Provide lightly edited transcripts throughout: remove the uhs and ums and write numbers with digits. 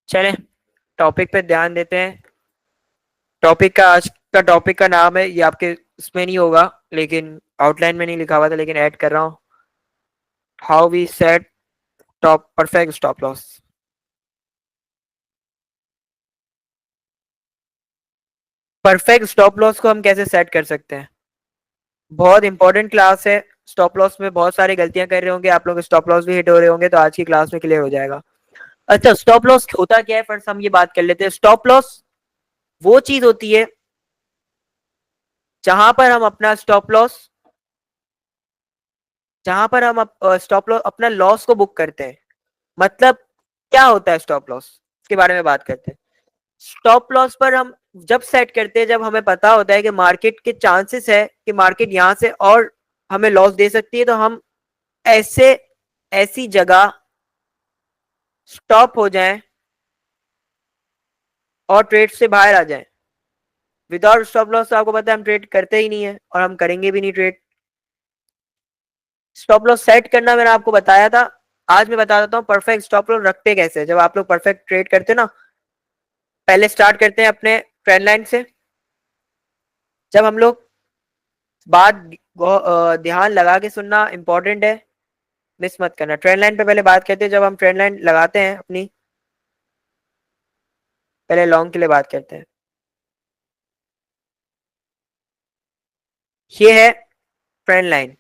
चलें, टॉपिक पे ध्यान देते हैं। आज का टॉपिक का नाम है, ये आपके इसमें नहीं होगा, लेकिन आउटलाइन में नहीं लिखा हुआ था, लेकिन ऐड कर रहा हूँ। How we set top perfect stop loss. Perfect stop loss को हम कैसे सेट कर सकते हैं? बहुत इंपॉर्टेंट क्लास है। स्टॉप लॉस में बहुत सारी गलतियां कर रहे होंगे आप लोग, स्टॉप लॉस भी हिट हो रहे होंगे, तो आज की क्लास में क्लियर हो जाएगा। अच्छा, स्टॉप लॉस होता क्या है, फर्स्ट हम ये बात कर लेते हैं। स्टॉप लॉस वो चीज होती है जहां पर हम अपना स्टॉप लॉस जहां पर हम स्टॉप लॉस अपना लॉस को बुक करते हैं। मतलब क्या होता है स्टॉप लॉस, इसके बारे में बात करते हैं। स्टॉप लॉस पर हम जब सेट करते हैं जब हमें पता होता है कि मार्केट के चांसेस है कि मार्केट यहां से और हमें लॉस दे सकती है, तो हम ऐसे ऐसी जगह स्टॉप हो जाएं और ट्रेड से बाहर आ जाएं। विदाउट स्टॉप लॉस तो आपको पता है हम ट्रेड करते ही नहीं है और हम करेंगे भी नहीं ट्रेड। स्टॉप लॉस सेट करना मैंने आपको बताया था। आज मैं बता देता हूँ परफेक्ट स्टॉप लॉस रखते कैसे। जब आप लोग परफेक्ट ट्रेड करते ना, पहले स्टार्ट करते हैं अपने ट्रेंड लाइन से। जब हम लोग बात ध्यान लगा के सुनना इंपॉर्टेंट है, मिस मत करना। ट्रेंड लाइन पे पहले बात करते हैं। जब हम ट्रेंड लाइन लगाते हैं अपनी, पहले लॉन्ग के लिए बात करते हैं। ये है ट्रेंड लाइन,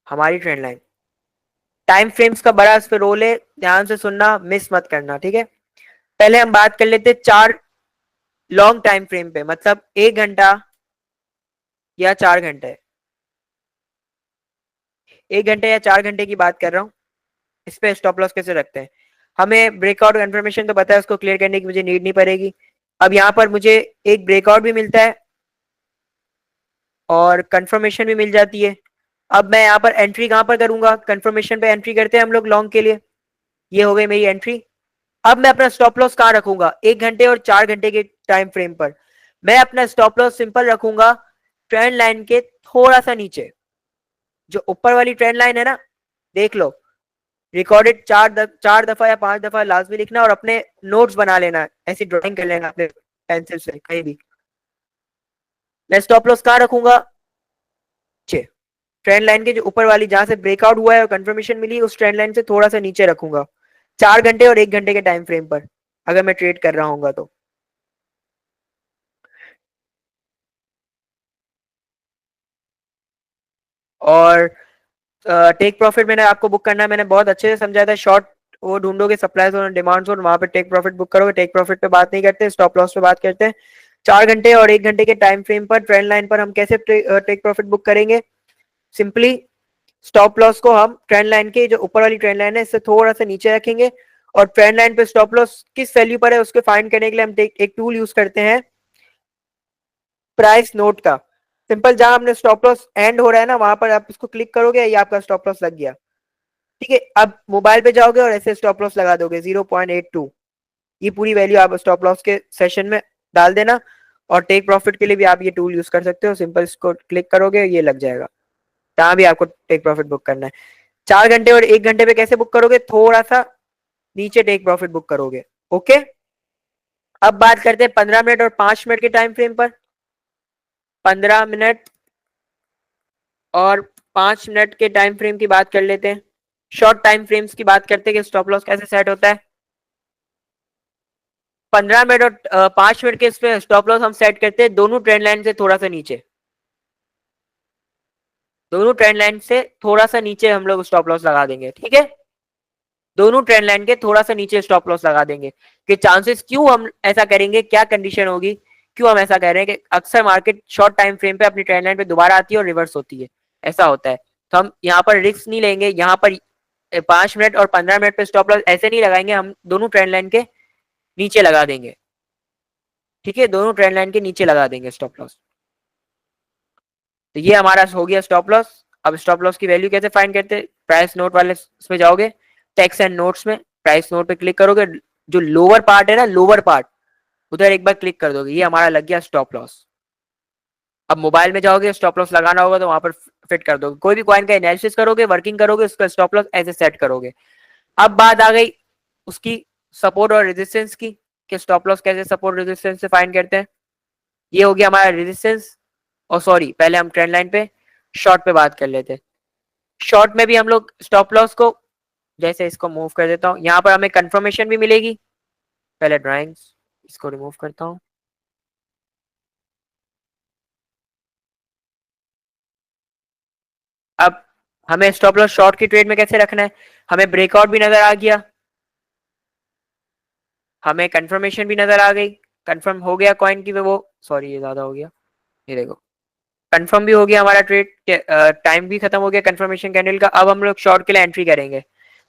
हमारी ट्रेंड लाइन। टाइम फ्रेम्स का बड़ा इस पे रोल है, ध्यान से सुनना, मिस मत करना, ठीक है। पहले हम बात कर लेते हैं चार लॉन्ग टाइम फ्रेम पे, मतलब 1 घंटा या 4 घंटे। 1 घंटे या 4 घंटे की बात कर रहा हूँ। इस पे स्टॉप लॉस कैसे रखते हैं? हमें ब्रेकआउट कंफर्मेशन तो पता है, उसको क्लियर करने की मुझे नीड नहीं पड़ेगी। अब यहाँ पर मुझे एक ब्रेकआउट भी मिलता है और कंफर्मेशन भी मिल जाती है। अब मैं यहाँ पर एंट्री कहां पर करूंगा? कंफर्मेशन पे एंट्री करते हैं हम लोग लॉन्ग के लिए। ये हो गई मेरी एंट्री। अब मैं अपना स्टॉप लॉस कहां रखूंगा? 1 घंटे और 4 घंटे के टाइम फ्रेम पर। मैं अपना स्टॉप लॉस सिंपल रखूंगा ट्रेंड लाइन के थोड़ा सा नीचे। जो ऊपर वाली ट्रेंड लाइन है ना, देख लो, रिकॉर्डेड 4 दफा या 5 दफा लास्ट भी लिखना और अपने नोट्स बना लेना, ऐसी ड्राइंग कर लेना अपने पेंसिल से कहीं भी। मैं स्टॉप लॉस कहां रखूंगा? ट्रेंड लाइन के जो ऊपर वाली, जहां से ब्रेकआउट हुआ है और कंफर्मेशन मिली, उस ट्रेंड लाइन से थोड़ा सा नीचे रखूंगा। 4 घंटे और 1 घंटे के टाइम फ्रेम पर अगर मैं ट्रेड कर रहा हूँ तो। और टेक प्रॉफिट मैंने आपको बुक करना है, मैंने बहुत अच्छे से समझाया था। शॉर्ट वो ढूंढोगे सप्लाई जोन और डिमांड जोन, वहां पे टेक प्रॉफिट बुक करोगे। टेक प्रॉफिट पे बात नहीं करते, स्टॉप लॉस पे बात करते हैं। 4 घंटे और 1 घंटे के टाइम फ्रेम पर ट्रेंड लाइन पर हम कैसे टेक प्रॉफिट बुक करेंगे? सिंपली स्टॉप लॉस को हम ट्रेंड लाइन के जो ऊपर वाली ट्रेंड लाइन है इससे थोड़ा सा नीचे रखेंगे, और ट्रेंड लाइन पे स्टॉप लॉस किस वैल्यू पर है उसको फाइंड करने के लिए हम एक टूल यूज करते हैं, प्राइस नोट का। सिंपल, जहां हमने स्टॉप लॉस एंड हो रहा है ना, वहां पर आप इसको क्लिक करोगे, ये आपका स्टॉप लॉस लग गया। ठीक है, अब मोबाइल पे जाओगे और ऐसे स्टॉप लॉस लगा दोगे 0.82। ये पूरी वैल्यू आप स्टॉप लॉस के सेशन में डाल देना। और टेक प्रॉफिट के लिए भी आप ये टूल यूज कर सकते हो। सिंपल इसको क्लिक करोगे, ये लग जाएगा। जहां भी आपको टेक प्रॉफिट बुक करना है। 4 घंटे और 1 घंटे पे कैसे बुक करोगे? थोड़ा सा नीचे टेक प्रॉफिट बुक करोगे। ओके, अब बात करते हैं 15 मिनट और 5 मिनट के टाइम फ्रेम पर। 15 मिनट और 5 मिनट के टाइम फ्रेम की बात कर लेते हैं। शॉर्ट टाइम फ्रेम्स की बात करते हैं कि स्टॉप लॉस कैसे सेट होता है। 15 मिनट और 5 मिनट के इसमें स्टॉप लॉस हम सेट करते हैं दोनों ट्रेंड लाइन से थोड़ा सा नीचे। दोनों ट्रेंड लाइन से थोड़ा सा नीचे हम लोग स्टॉप लॉस लगा देंगे, ठीक है। दोनों ट्रेंड लाइन के थोड़ा सा नीचे स्टॉप लॉस लगा देंगे। कि चांसेस क्यों हम ऐसा करेंगे, क्या कंडीशन होगी, क्यों हम ऐसा कह रहे हैं कि अक्सर मार्केट शॉर्ट टाइम फ्रेम पे अपनी ट्रेंड लाइन पे दोबारा आती है और रिवर्स होती है, ऐसा होता है। तो हम यहाँ पर रिस्क नहीं लेंगे। यहाँ पर 5 मिनट और 15 मिनट पे स्टॉप लॉस ऐसे नहीं लगाएंगे, हम दोनों ट्रेंड लाइन के नीचे लगा देंगे। ठीक है, दोनों ट्रेंड लाइन के नीचे लगा देंगे स्टॉप लॉस। तो ये हमारा हो गया स्टॉप लॉस। अब स्टॉप लॉस की वैल्यू कैसे फाइंड करते हैं? प्राइस नोट वाले उसमें जाओगे, टेक्स्ट एंड नोट्स में प्राइस नोट पे क्लिक करोगे, जो लोअर पार्ट है ना, लोअर पार्ट, उधर एक बार क्लिक कर दोगे, ये हमारा लग गया स्टॉप लॉस। अब मोबाइल में जाओगे, स्टॉप लॉस लगाना होगा तो वहां पर फिट कर दोगे। कोई भी कॉइन का एनालिसिस करोगे, वर्किंग करोगे, उसका स्टॉप लॉस ऐसे सेट करोगे। अब बात आ गई उसकी सपोर्ट और रेजिस्टेंस की, कि स्टॉप लॉस कैसे सपोर्ट रेजिस्टेंस से फाइंड करते हैं। ये हो गया हमारा रेजिस्टेंस। और सॉरी, पहले हम ट्रेंड लाइन पे शॉर्ट पे बात कर लेते हैं। शॉर्ट में भी हम लोग स्टॉप लॉस को, जैसे इसको मूव कर देता हूँ, यहाँ पर हमें कंफर्मेशन भी मिलेगी। पहले ड्राइंग्स इसको रिमूव करता हूँ। अब हमें स्टॉप लॉस शॉर्ट की ट्रेड में कैसे रखना है, हमें ब्रेकआउट भी नजर आ गया, हमें कंफर्मेशन भी नजर आ गई, कंफर्म हो गया कॉइन की वो, सॉरी ये ज्यादा हो गया, ये देखो कंफर्म भी हो गया हमारा ट्रेड, टाइम भी खत्म हो गया कंफर्मेशन कैंडल का। अब हम लोग शॉर्ट के लिए एंट्री करेंगे।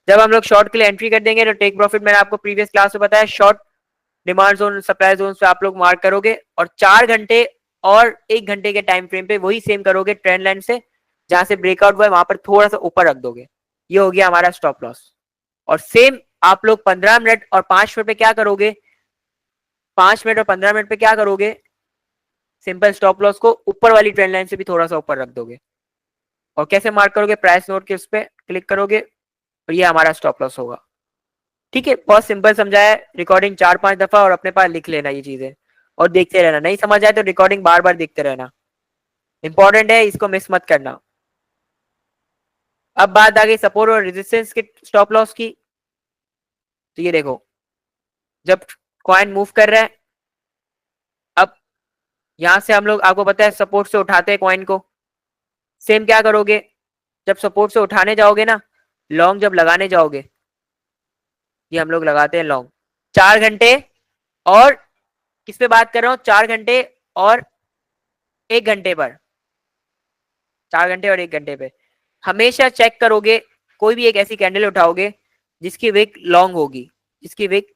जब हम लोग शॉर्ट के लिए एंट्री कर देंगे तो टेक प्रॉफिट मैंने आपको प्रीवियस क्लास में बताया, short demand zone supply zone पे आप लोग मार्क करोगे और 4 घंटे और 1 घंटे के टाइम फ्रेम पे वही सेम करोगे ट्रेंड लाइन से, जहां से ब्रेकआउट हुआ है वहां पर थोड़ा सा ऊपर रख दोगे। ये हो गया हमारा स्टॉप लॉस। और सेम आप लोग 15 मिनट और 5 मिनट पे क्या करोगे, 5 मिनट और 15 मिनट पे क्या करोगे, सिंपल स्टॉप लॉस को ऊपर वाली ट्रेंड लाइन से भी थोड़ा सा ऊपर रख दोगे। और कैसे मार्क करोगे, प्राइस नोट के उस पर क्लिक करोगे और ये हमारा स्टॉप लॉस होगा। ठीक है, बहुत सिंपल समझाया है। रिकॉर्डिंग 4-5 दफा और अपने पास लिख लेना ये चीजें और देखते रहना, नहीं समझ आए तो रिकॉर्डिंग बार बार देखते रहना, इंपॉर्टेंट है, इसको मिस मत करना। अब बात आ गई सपोर्ट और रेजिस्टेंस के स्टॉप लॉस की। तो ये देखो, जब कॉइन मूव कर रहा है, अब यहां से हम लोग, आपको पता है सपोर्ट से उठाते हैं कॉइन को, सेम क्या करोगे, जब सपोर्ट से उठाने जाओगे ना, लॉन्ग जब लगाने जाओगे, ये हम लोग लगाते हैं लॉन्ग 4 घंटे, और किस पे बात कर रहा हूँ, 4 घंटे और 1 घंटे पर, 4 घंटे और 1 घंटे पे हमेशा चेक करोगे, कोई भी एक ऐसी कैंडल उठाओगे जिसकी विक लॉन्ग होगी, जिसकी विक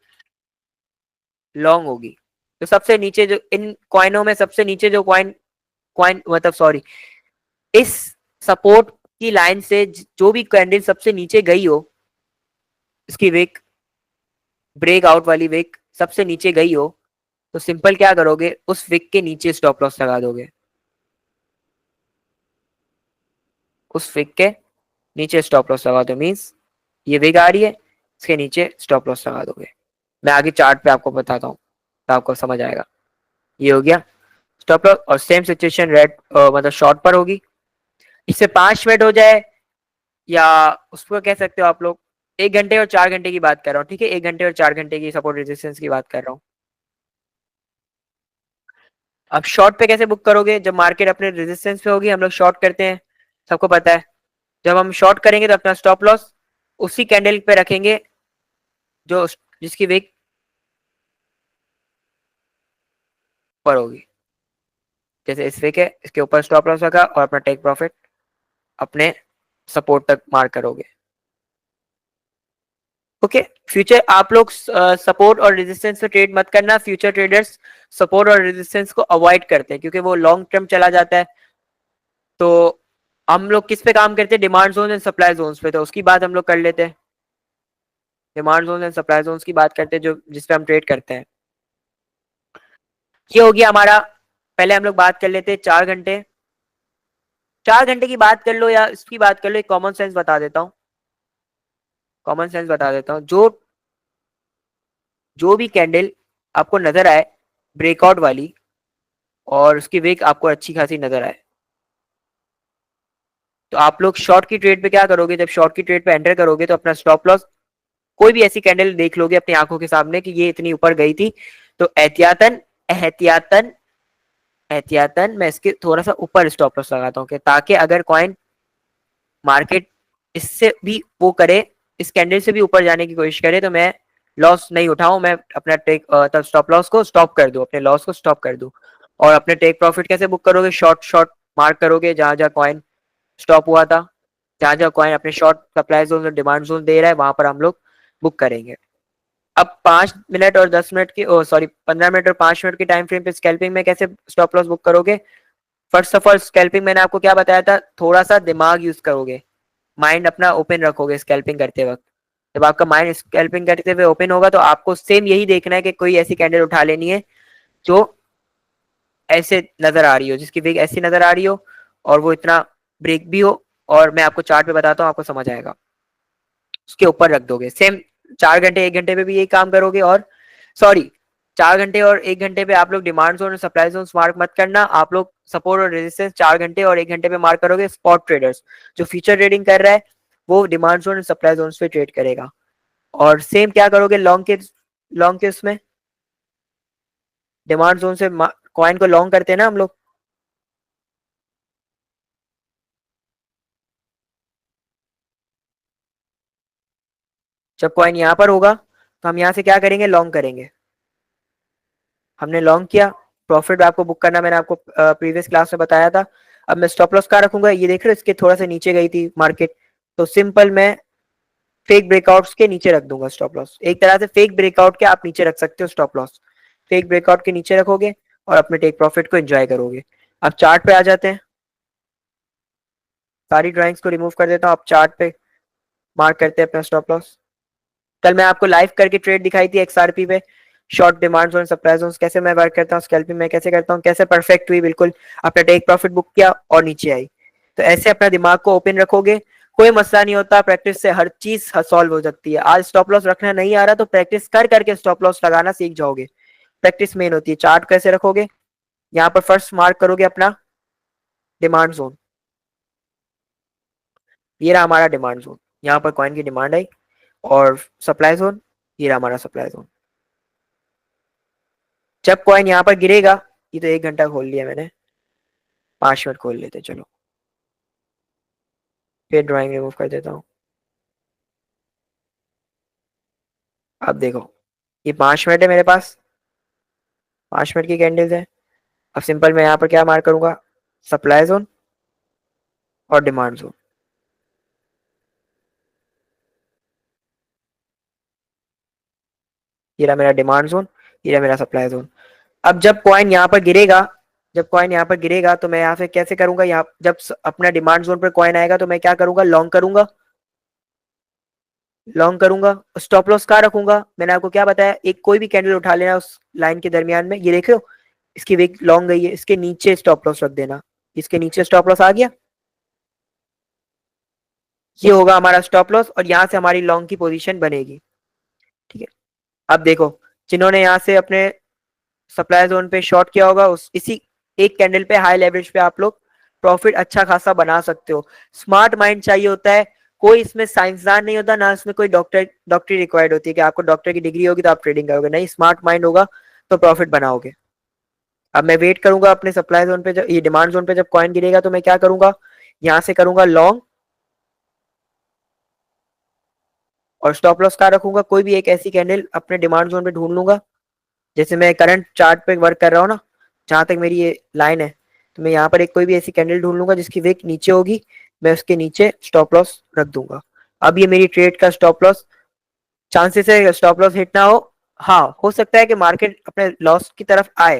लॉन्ग होगी। तो सबसे नीचे जो इन कॉइनों में सबसे नीचे जो कॉइन कॉइन मतलब सॉरी, इस सपोर्ट की लाइन से जो भी कैंडल सबसे नीचे गई हो, इसकी विक, ब्रेकआउट वाली विक सबसे नीचे गई हो, तो सिंपल क्या करोगे, उस विक के नीचे स्टॉप लॉस लगा दोगे, उस विक के नीचे स्टॉप लॉस लगा दो। मीन्स ये विक आ रही है, इसके नीचे स्टॉप लॉस लगा दोगे। मैं आगे चार्ट पे आपको बताता हूँ तो आपको समझ आएगा। ये हो गया स्टॉप लॉस। और सेम सिचुएशन रेड मतलब शॉर्ट पर होगी, इससे 5 मिनट हो जाए या उसको कह सकते हो आप लोग 1 घंटे और 4 घंटे की बात कर रहा हूँ। ठीक है, 1 घंटे और 4 घंटे की सपोर्ट रेजिस्टेंस की बात कर रहा हूँ। अब शॉर्ट पे कैसे बुक करोगे, जब मार्केट अपने रेजिस्टेंस पे होगी हम लोग शॉर्ट करते हैं, सबको पता है। जब हम शॉर्ट करेंगे तो अपना स्टॉप लॉस उसी कैंडल पे रखेंगे जो जिसकी विक ऊपर होगी। जैसे इस विक है, इसके ऊपर स्टॉप लॉस रखा और अपना टेक प्रॉफिट अपने सपोर्ट तक मार्क करोगे। ओके, फ्यूचर आप लोग सपोर्ट और रेजिस्टेंस पे ट्रेड मत करना। फ्यूचर ट्रेडर्स सपोर्ट और रेजिस्टेंस को अवॉइड करते हैं क्योंकि वो लॉन्ग टर्म चला जाता है। तो हम लोग किस पे काम करते हैं, demand zone and supply zones पे, तो उसकी बात हम लोग कर लेते हैं। Demand zone and supply zones की बात करते हैं, जो जिसपे हम ट्रेड करते हैं। ये हो गया हमारा, पहले हम लोग बात कर लेते हैं 4 घंटे। 4 घंटे की बात कर लो या इसकी बात कर लो, एक कॉमन सेंस बता देता हूँ, कॉमन सेंस बता देता हूँ। जो जो भी कैंडल आपको नजर आए ब्रेकआउट वाली और उसकी विक आपको अच्छी खासी नजर आए, तो आप लोग शॉर्ट की ट्रेड पे क्या करोगे, जब शॉर्ट की ट्रेड पे एंटर करोगे तो अपना स्टॉप लॉस, कोई भी ऐसी कैंडल देख लोगे अपनी आंखों के सामने कि ये इतनी ऊपर गई थी, तो एहतियातन एहतियातन एहतियातन मैं इसके थोड़ा सा ऊपर स्टॉप लॉस लगाता हूँ, कि ताकि अगर कॉइन मार्केट इससे भी वो करे, इस कैंडल से भी ऊपर जाने की कोशिश करे, तो मैं लॉस नहीं उठाऊं, मैं अपना टेक तब स्टॉप लॉस को स्टॉप कर दूं, अपने लॉस को स्टॉप कर दूं। और अपने टेक प्रॉफिट कैसे बुक करोगे, शॉर्ट शॉर्ट मार्क करोगे जहां जहां कॉइन स्टॉप हुआ था, जहां जहां कॉइन अपने शॉर्ट सप्लाई जोन और डिमांड जोन दे रहा है वहां पर हम लोग बुक करेंगे। अब 5 मिनट और 10 मिनट की, सॉरी 15 मिनट और 5 मिनट की टाइम फ्रेम पे स्कैल्पिंग में कैसे स्टॉप लॉस बुक करोगे। फर्स्ट ऑफ ऑल स्कैल्पिंग मैंने आपको क्या बताया था, थोड़ा सा दिमाग यूज करोगे, माइंड अपना ओपन रखोगे स्कैल्पिंग करते वक्त। जब आपका माइंड स्कैल्पिंग करते हुए ओपन होगा तो आपको सेम यही देखना है कि कोई ऐसी कैंडल उठा लेनी है जो ऐसे नजर आ रही हो, जिसकी वेग ऐसी नजर आ रही हो और वो इतना ब्रेक भी हो, और मैं आपको चार्ट पे बताता हूँ आपको समझ आएगा, उसके ऊपर रख दोगे। सेम 4 घंटे 1 घंटे पे भी यही काम करोगे। और सॉरी, 4 घंटे और 1 घंटे पे आप लोग डिमांड जोन और सप्लाई जोन मार्क मत करना, आप लोग सपोर्ट और रेजिस्टेंस 4 घंटे और 1 घंटे पे मार्क करोगे। स्पॉट ट्रेडर्स जो फ्यूचर ट्रेडिंग कर रहा है वो डिमांड जोन और सप्लाई जोन पे ट्रेड करेगा। और सेम क्या करोगे लॉन्ग के उसमें, डिमांड जोन से कॉइन को लॉन्ग करते हैं ना हम लोग। जब कॉइन यहाँ पर होगा तो हम यहाँ से क्या करेंगे, लॉन्ग करेंगे। हमने लॉन्ग किया, प्रॉफिट आपको बुक करना मैंने आपको प्रीवियस क्लास में बताया था। अब मैं स्टॉप लॉस कहाँ रखूंगा, ये देख रहे हो इसके थोड़ा सा नीचे गई थी मार्केट, तो सिंपल मैं फेक ब्रेकआउट्स के नीचे रख दूंगा स्टॉप लॉस। एक तरह से फेक ब्रेकआउट के आप नीचे रख सकते हो स्टॉप लॉस, फेक ब्रेकआउट के नीचे रखोगे और अपने टेक प्रॉफिट को एंजॉय करोगे। अब चार्ट पे आ जाते हैं, सारी ड्राइंग्स को रिमूव कर देता हूँ। आप चार्ट पे मार्क करते हैं अपना स्टॉप लॉस। कल मैं आपको लाइव करके ट्रेड दिखाई थी एक्सआरपी पे, short demand zone supply zone कैसे मैं वर्क करता हूँ, स्कैल्पिंग मैं कैसे करता हूँ, कैसे परफेक्ट हुई बिल्कुल, अपना टेक प्रॉफिट बुक किया और नीचे आई। तो ऐसे अपना दिमाग को ओपन रखोगे, कोई मसला नहीं होता, प्रैक्टिस से हर चीज सॉल्व हो सकती है। आज स्टॉप लॉस रखना नहीं आ रहा तो प्रैक्टिस कर करके स्टॉप लॉस लगाना सीख जाओगे। प्रैक्टिस मेन होती है। चार्ट कैसे रखोगे, यहाँ पर फर्स्ट मार्क करोगे अपना डिमांड जोन, ये रहा हमारा डिमांड जोन, यहाँ पर कॉइन की डिमांड आई। और सप्लाई जोन, ये रहा हमारा सप्लाई जोन। जब कॉइन यहाँ पर गिरेगा, ये तो 1 घंटा खोल लिया मैंने, 5 मिनट खोल लेते चलो, फिर ड्राइंग रिमूव कर देता हूँ। अब देखो ये 5 मिनट है मेरे पास, 5 मिनट की कैंडल्स है। अब सिंपल मैं यहाँ पर क्या मार्क करूंगा, सप्लाई जोन और डिमांड जोन। ये रहा मेरा डिमांड जोन, ये रहा मेरा सप्लाई जोन। अब जब कॉइन यहाँ पर गिरेगा, जब कॉइन यहाँ पर गिरेगा तो मैं यहाँ से कैसे करूंगा, यहाँ जब अपना डिमांड जोन पर कॉइन आएगा तो मैं क्या करूंगा, लॉन्ग करूंगा, लॉन्ग करूंगा। स्टॉप लॉस कहाँ रखूंगा, मैंने आपको क्या बताया, एक कोई भी कैंडल उठा लेना उस लाइन के दरमियान में, ये देख रहे हो इसकी विक लॉन्ग गई है, इसके नीचे स्टॉप लॉस रख देना। इसके नीचे स्टॉप लॉस आ गया, ये होगा हमारा स्टॉप लॉस और यहाँ से हमारी लॉन्ग की पोजीशन बनेगी। ठीक है, अब देखो जिन्होंने यहाँ से अपने सप्लाई जोन पे शॉर्ट किया होगा, उस इसी एक कैंडल पे हाई लेवरेज पे आप लोग प्रॉफिट अच्छा खासा बना सकते हो। स्मार्ट माइंड चाहिए होता है, कोई इसमें साइंसदान नहीं होता ना, इसमें कोई डॉक्टरी रिक्वायर्ड होती है कि आपको डॉक्टर की डिग्री होगी तो आप ट्रेडिंग करोगे, नहीं, स्मार्ट माइंड होगा तो प्रॉफिट बनाओगे। अब मैं वेट करूंगा अपने सप्लाई जोन पे, जब ये डिमांड जोन पे जब कॉइन गिरेगा तो मैं क्या करूंगा, यहाँ से करूंगा लॉन्ग और स्टॉप लॉस कहाँ रखूंगा, कोई भी एक ऐसी कैंडल अपने डिमांड जोन पे ढूंढ लूंगा। जैसे मैं करंट चार्ट पे वर्क कर रहा हूँ ना, जहां तक मेरी ये लाइन है, तो मैं यहाँ पर एक कोई भी ऐसी कैंडल ढूंढ लूंगा जिसकी विक नीचे होगी, मैं उसके नीचे स्टॉप लॉस रख दूंगा। अब ये मेरी ट्रेड का स्टॉप लॉस, चांसेस है स्टॉप लॉस हिट ना हो, हाँ हो सकता है कि मार्केट अपने लॉस की तरफ आए,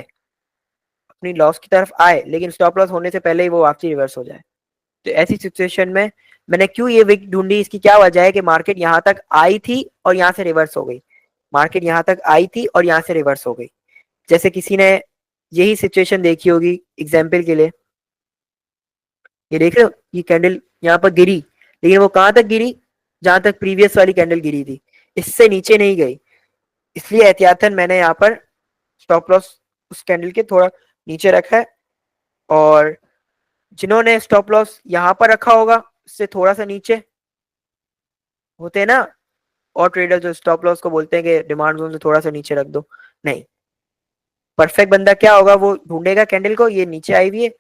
अपनी लॉस की तरफ आए, लेकिन स्टॉप लॉस होने से पहले ही वो वापसी रिवर्स हो जाए। तो ऐसी सिचुएशन में मैंने क्यों ये विक ढूंढी, इसकी क्या वजह है कि मार्केट यहाँ तक आई थी और यहाँ से रिवर्स हो गई, मार्केट यहाँ तक आई थी और यहाँ से रिवर्स हो गई। जैसे किसी ने यही सिचुएशन देखी होगी एग्जाम्पल के लिए, ये देख रहे हो ये कैंडल यहाँ पर गिरी, लेकिन वो कहां तक गिरी, जहां तक प्रीवियस वाली कैंडल गिरी थी, इससे नीचे नहीं गई। इसलिए एहतियातन मैंने यहाँ पर स्टॉप लॉस उस कैंडल के थोड़ा नीचे रखा है। और जिन्होंने स्टॉप लॉस यहाँ पर रखा होगा उससे थोड़ा सा नीचे, होते हैं ना और ट्रेडर जो स्टॉप लॉस को बोलते हैं कि डिमांड जोन से थोड़ा सा नीचे रख दो, नहीं, परफेक्ट बंदा क्या होगा, वो ढूंढेगा कैंडल को ये नीचे आई हुई है,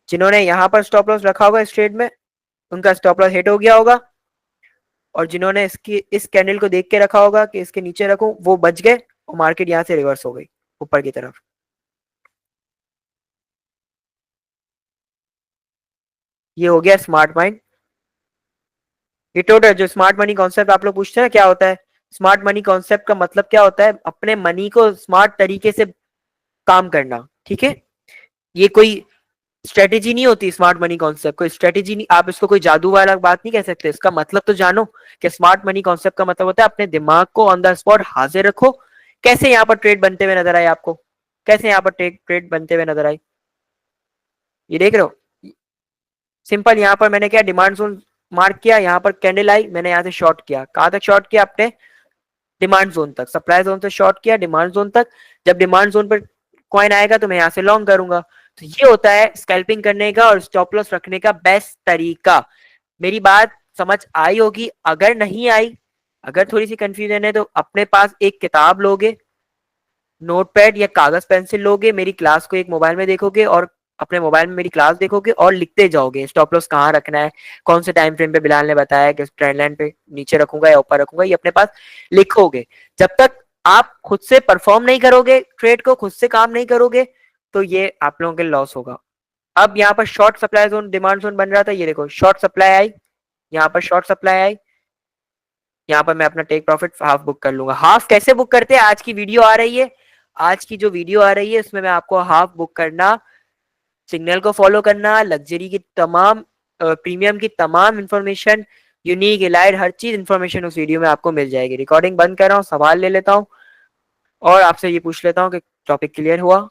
जिन्होंने यहाँ पर स्टॉप लॉस रखा होगा इस ट्रेड में उनका स्टॉप लॉस हिट हो गया होगा, और जिन्होंने इसकी इस कैंडल को देख के रखा होगा कि इसके नीचे रखूं वो बच गए और मार्केट यहाँ से रिवर्स हो गई ऊपर की तरफ। ये हो गया स्मार्ट माइंड। ये टोटल जो स्मार्ट मनी कॉन्सेप्ट आप लोग पूछते हैं क्या होता है, स्मार्ट मनी कॉन्सेप्ट का मतलब क्या होता है, अपने मनी को स्मार्ट तरीके से काम करना। ठीक है, ये कोई स्ट्रेटेजी नहीं होती, स्मार्ट मनी कॉन्सेप्ट कोई स्ट्रेटेजी नहीं, आप इसको कोई जादू वाला बात नहीं कह सकते, इसका मतलब तो जानो कि स्मार्ट मनी कॉन्सेप्ट का मतलब होता है अपने दिमाग को ऑन द स्पॉट हाजिर रखो। कैसे यहाँ पर ट्रेड बनते हुए नजर आए आपको, कैसे यहाँ पर ट्रेड बनते हुए नजर आई, ये देख रहे हो, सिंपल यहाँ पर मैंने क्या डिमांड जोन मार्क किया, यहाँ पर कैंडल आई, मैंने यहाँ से शॉर्ट किया, कहां तक शॉर्ट किया, अपने डिमांड जोन तक, सप्लाई जोन से शॉर्ट किया डिमांड जोन तक, जब डिमांड जोन पर कॉइन आएगा तो मैं यहाँ से लॉन्ग करूंगा। तो ये होता है स्कैल्पिंग करने का और स्टॉप लॉस रखने का बेस्ट तरीका। मेरी बात समझ आई होगी, अगर नहीं आई, अगर थोड़ी सी कंफ्यूजन है, तो अपने पास एक किताब लोगे, नोटपैड या कागज पेंसिल लोगे, मेरी क्लास को एक मोबाइल में देखोगे और अपने मोबाइल में मेरी क्लास देखोगे और लिखते जाओगे स्टॉप लॉस कहाँ रखना है, कौन से टाइम फ्रेम पे बिलाल ने बताया कि ट्रेंड लाइन पे नीचे रखूंगा या ऊपर रखूंगा, ये अपने पास लिखोगे। जब तक आप खुद से परफॉर्म नहीं करोगे, ट्रेड को खुद से काम नहीं करोगे, तो ये आप लोगों के लॉस होगा। अब यहाँ पर short supply zone demand zone बन रहा था, ये देखो शॉर्ट सप्लाई आई, यहाँ पर शॉर्ट सप्लाई आई, यहाँ पर मैं अपना टेक प्रॉफिट हाफ बुक कर लूंगा। हाफ कैसे बुक करते हैं, आज की वीडियो आ रही है, आज की जो वीडियो आ रही है उसमें मैं आपको हाफ बुक करना, सिग्नल को फॉलो करना, लग्जरी की तमाम प्रीमियम की तमाम इंफॉर्मेशन, यूनिक इलाइट हर चीज इंफॉर्मेशन उस वीडियो में आपको मिल जाएगी। रिकॉर्डिंग बंद कर रहा हूँ, सवाल ले लेता हूँ और आपसे ये पूछ लेता हूँ कि टॉपिक क्लियर हुआ।